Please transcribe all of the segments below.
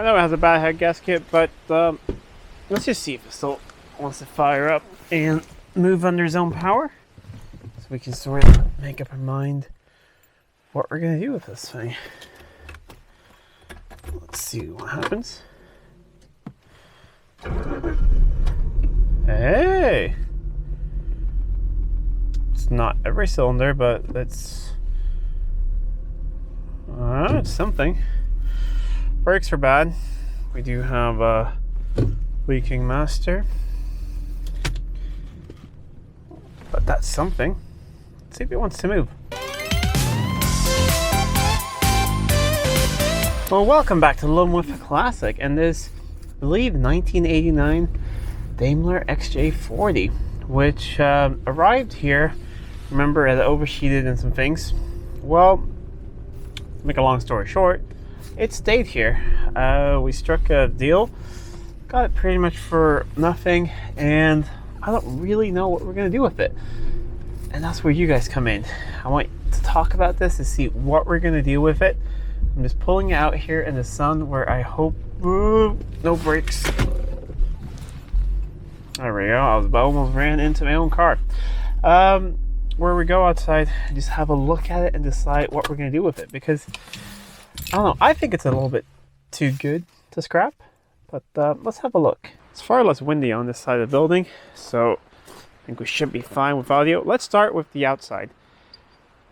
I know it has a bad head gasket, but let's just see if it still wants to fire up and move under its own power. So we can sort of make up our mind what we're going to do with this thing. Let's see what happens. Hey! It's not every cylinder, but it's something. Brakes are bad. We do have a leaking master, but that's something. Let's see if it wants to move. Well, welcome back to Living with a Classic, and this, I believe, 1989 Daimler XJ40, which arrived here. Remember, it oversheeted and some things. Well, to make a long story short, it stayed here. We struck a deal, got it pretty much for nothing, and I don't really know what we're gonna do with it. And that's where you guys come in. I want to talk about this to see what we're gonna do with it. I'm just pulling it out here in the sun where I hope, no brakes. There we go, I almost ran into my own car. Where we go outside and just have a look at it and decide what we're gonna do with it, because I don't know, I think it's a little bit too good to scrap, but let's have a look. It's far less windy on this side of the building, so I think we should be fine with audio. Let's start with the outside,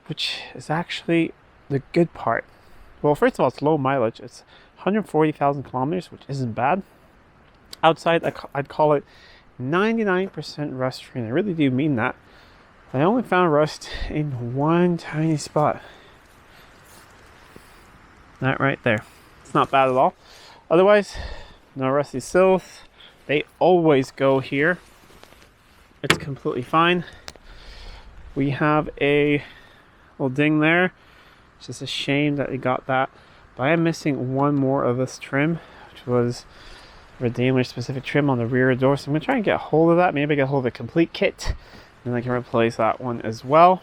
which is actually the good part. Well, first of all, it's low mileage. It's 140,000 kilometers, which isn't bad. Outside, I'd call it 99% rust free, and I really do mean that. I only found rust in one tiny spot. That right there. It's not bad at all. Otherwise, no rusty sills. They always go here. It's completely fine. We have a little ding there. It's just a shame that we got that. But I am missing one more of this trim, which was a Daimler specific trim on the rear door. So I'm going to try and get a hold of that. Maybe get a hold of a complete kit. And I can replace that one as well.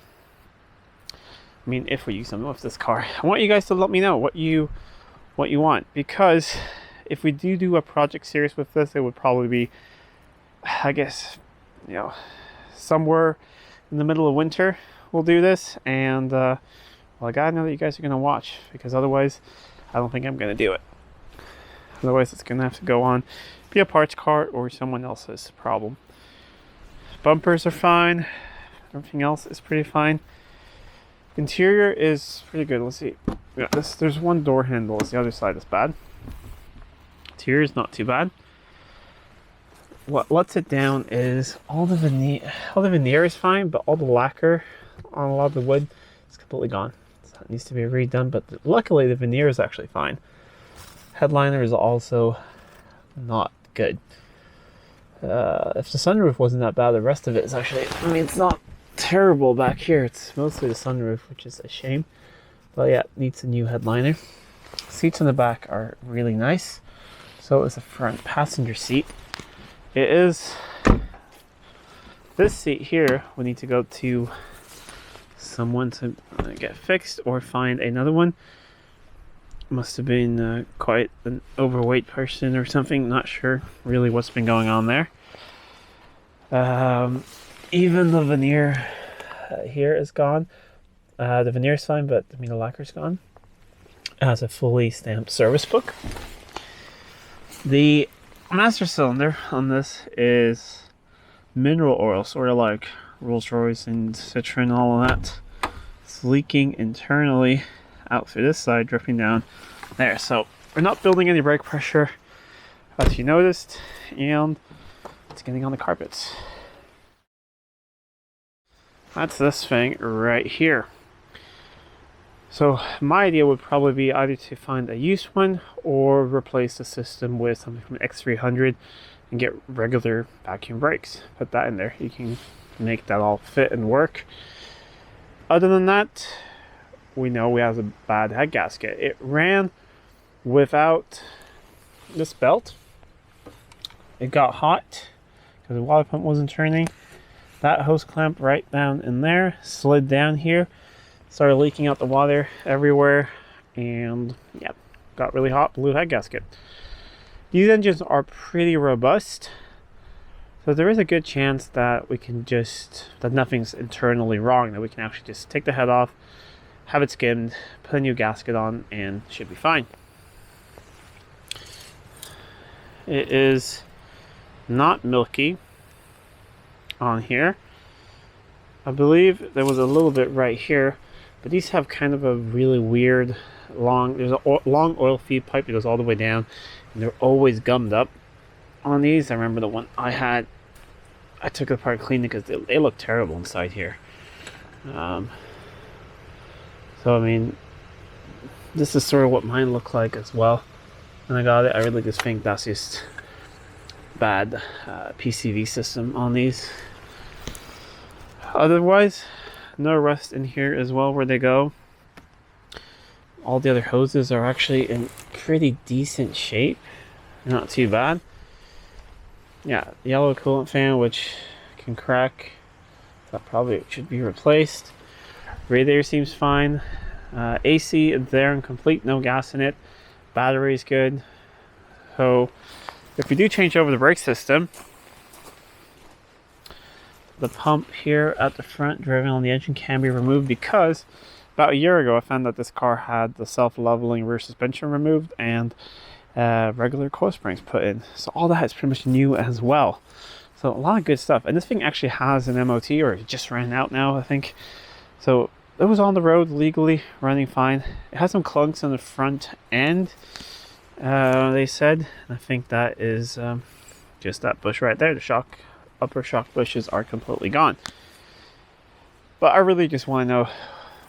I mean, if we use something with this car. I want you guys to let me know what you want. Because if we do a project series with this, it would probably be, I guess, you know, somewhere in the middle of winter we'll do this. And well, I gotta know that you guys are gonna watch, because otherwise I don't think I'm gonna do it. Otherwise it's gonna have to go on be a parts cart or someone else's problem. Bumpers are fine. Everything else is pretty fine. Interior is pretty good. Let's see. Yeah, there's one door handle. It's the other side is bad. Interior is not too bad. What lets it down is all the veneer is fine, but all the lacquer on a lot of the wood is completely gone. So it needs to be redone, but luckily the veneer is actually fine. Headliner is also not good. If the sunroof wasn't that bad, the rest of it is actually, I mean, it's not terrible back here. It's mostly the sunroof, which is a shame. But yeah, it needs a new headliner. Seats in the back are really nice. So is the front passenger seat. It is, this seat here, we need to go to someone to get fixed or find another one. Must have been quite an overweight person or something. Not sure really what's been going on there. Even the veneer here is gone. The veneer is fine, but I mean the lacquer's gone. It has a fully stamped service book. The master cylinder on this is mineral oil, sort of like Rolls-Royce and Citroen and all of that. It's leaking internally out through this side, dripping down there. So we're not building any brake pressure, as you noticed, and it's getting on the carpets. That's this thing right here. So my idea would probably be either to find a used one or replace the system with something from X300 and get regular vacuum brakes. Put that in there. You can make that all fit and work. Other than that, we know we have a bad head gasket. It ran without this belt. It got hot because the water pump wasn't turning. That hose clamp right down in there slid down here, started leaking out the water everywhere, and yeah, got really hot, blew head gasket. These engines are pretty robust, so there is a good chance that we can that nothing's internally wrong, that we can actually just take the head off, have it skimmed, put a new gasket on, and should be fine. It is not milky on here. I believe there was a little bit right here, but these have kind of a really weird there's a long oil feed pipe that goes all the way down, and they're always gummed up on these. I remember the one I had, I took it apart, cleaned it, because they look terrible inside here. So I mean, this is sort of what mine looked like as well when I got it. I really just think that's just bad PCV system on these. Otherwise, no rust in here as well where they go. All the other hoses are actually in pretty decent shape, not too bad. Yeah, yellow coolant fan, which can crack, that probably should be replaced. Radiator seems fine. AC is there and complete, no gas in it. Battery's good. So if we do change over the brake system, the pump here at the front driven on the engine can be removed, because about a year ago I found that this car had the self-leveling rear suspension removed and regular coil springs put in. So all that is pretty much new as well. So a lot of good stuff. And this thing actually has an MOT, or it just ran out now, I think. So it was on the road legally, running fine. It has some clunks on the front end, they said. I think that is just that bush right there. The upper shock bushes are completely gone. But I really just want to know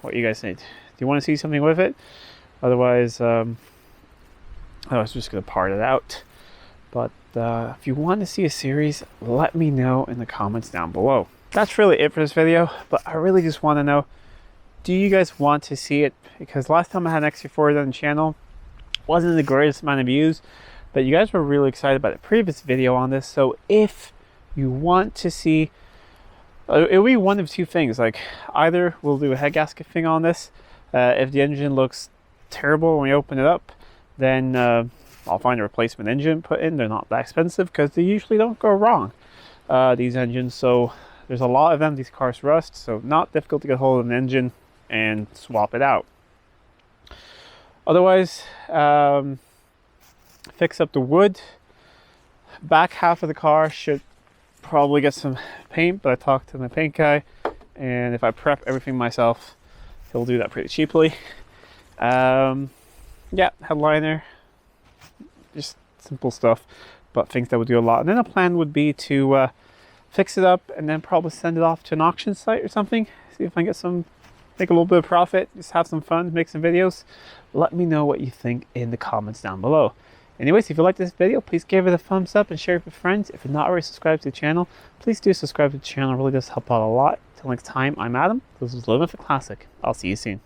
what you guys think. Do you want to see something with it? Otherwise, I was just going to part it out. But if you want to see a series, let me know in the comments down below. That's really it for this video, but I really just want to know, do you guys want to see it? Because last time I had an XJ40 on the channel, wasn't the greatest amount of views, but you guys were really excited about the previous video on this. So if you want to see, it'll be one of two things. Like, either we'll do a head gasket thing on this. If the engine looks terrible when we open it up, then I'll find a replacement engine put in. They're not that expensive because they usually don't go wrong, these engines. So there's a lot of them. These cars rust, so not difficult to get hold of an engine and swap it out. Otherwise, fix up the wood. Back half of the car should probably get some paint, but I talked to my paint guy, and if I prep everything myself, he'll do that pretty cheaply. Yeah, headliner, just simple stuff, but things that would do a lot. And then a plan would be to fix it up and then probably send it off to an auction site or something. See if I can get make a little bit of profit, just have some fun, make some videos. Let me know what you think in the comments down below. Anyways, if you like this video, please give it a thumbs up and share it with friends. If you're not already subscribed to the channel, please do subscribe to the channel. It really does help out a lot. Until next time, I'm Adam. This is Living with a Classic. I'll see you soon.